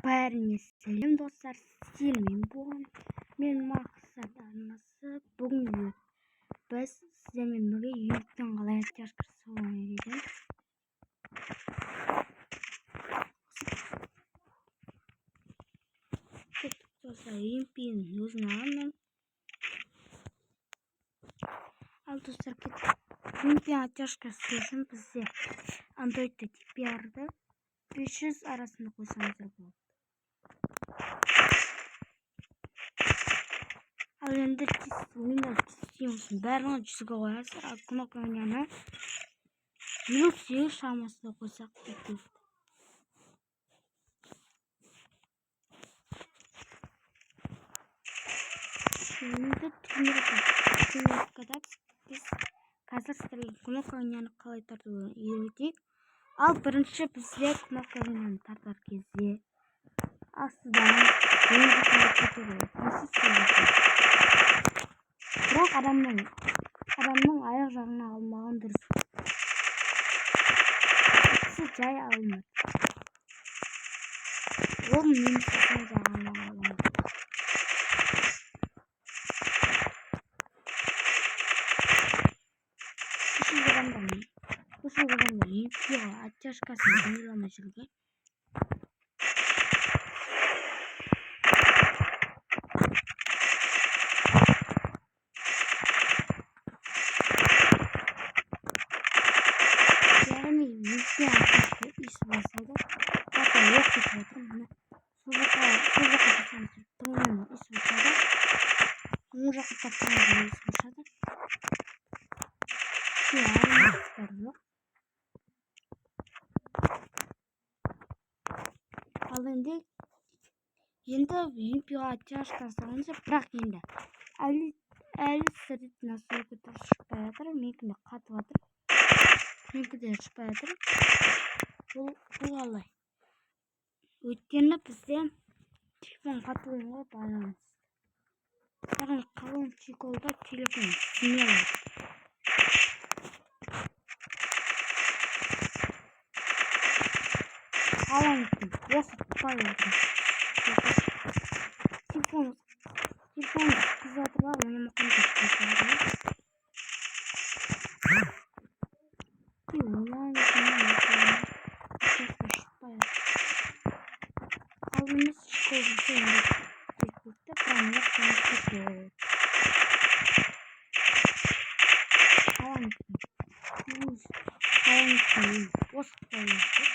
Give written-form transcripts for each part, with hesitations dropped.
Бәріне сәлем достар, сіздермен болған мен мақсат арнасы. Бүгін біз сіздермен бірге ютубтан қалай оттяжка жасауға үйретеміз. Достар, емпейін өзін аламын. Ал достар, емпейін оттяжка жасау үшін бізде андроидта DPR-ды 500 арасында қойсаңыздар болады. Ал енді Windows системасын бәрін 100-ге қоясыздар, ал кнопканы 8 шамасында қойсақ кетеді. Енді тренировкада біз қазір сіздерге кнопканы қалай тартуды үйретейік. Ал бірінші бізде кнопканы тартар кезде астыдан бірақ адамның аяқ жағына алмаған дұрыс. Жай алынады. Ол немесе жағына алынады. Осы адамдар емпейға оттяжкасын ойламай жүрген. Яғни емпей оттяжка ес басады. Бата оқ кетіп отыр. Сол жаққа жасаңыздар, тыңмен ес басады. Оң жаққа таптыңыздар ес басады. Арматтар жоқ. Ал енді емпейға оттяжка жасаңыздар, бірақ енді әлі сіздерде настройка дұрыс шықпай жатыр. Менікінде қатып жатыр. Менікінде шықпай жатыр. Бұл қалай? Өйткені бізде телефон қатуға байланысты. Яғни қалың чехолда телефон сүймелі. Қалаңыздың осы тұтпай отыр. Телефон қызатыр бар, оны мақам көшкесі. Қалыңыз шыққызы енді кетті, бірақ қаңыз кетті. Қалаңыздың осы тұтпай отыр.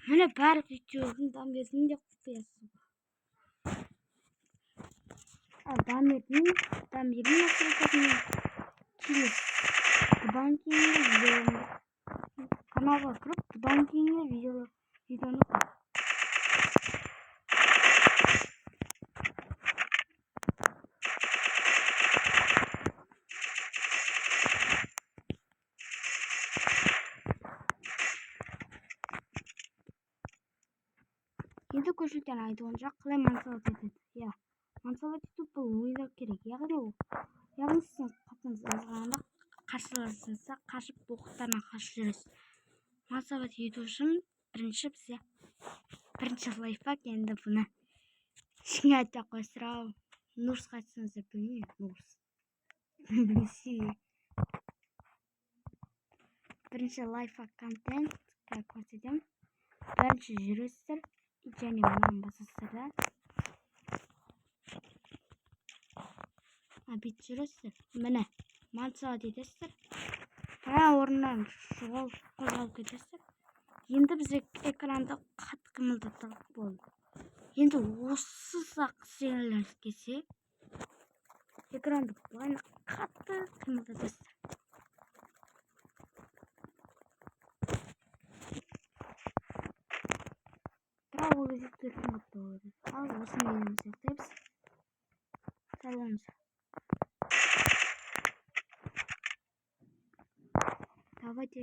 Міне бәрі видеоның дамбердің де құпиясы бар. Ал дамбердің настройкасымен келіп, бұдан кейінгі видеоны каналға кіріп, бұдан кейінгі видеоны қой. Енді көшілден айтуынша қалай мансалат етеді. Мансалат ету бұл ойлау керек. Яғни сіздің қапыңыз азғанда қарсыласыңызда қашып боқтарына қашып жүресіз. Мансалат ету үшін бірінші лайфхак, енді бұны ешкімге айтпай қойсыздар. Нурсқа айтсаңыздар білмеймін. Нурс. Бірінші лайфхак контентқа көрсетемін. Бірінші жүресіздер. Және мұнан басасыздар. Бүйтіп жүресіздер. Міне, мансалат етесіздер. Орыннан қозғалып кетесіздер. Енді бізде экранды қатты қимылдатсақ болды. Енді осы сақ істегілеріңіз келсе, экранды қатты қимылдатасыздар. Бірақ ол кезде телефон қатты болады. Ал осыны үйреніп сақтаймыз. Сәл болыңыздар. Давайте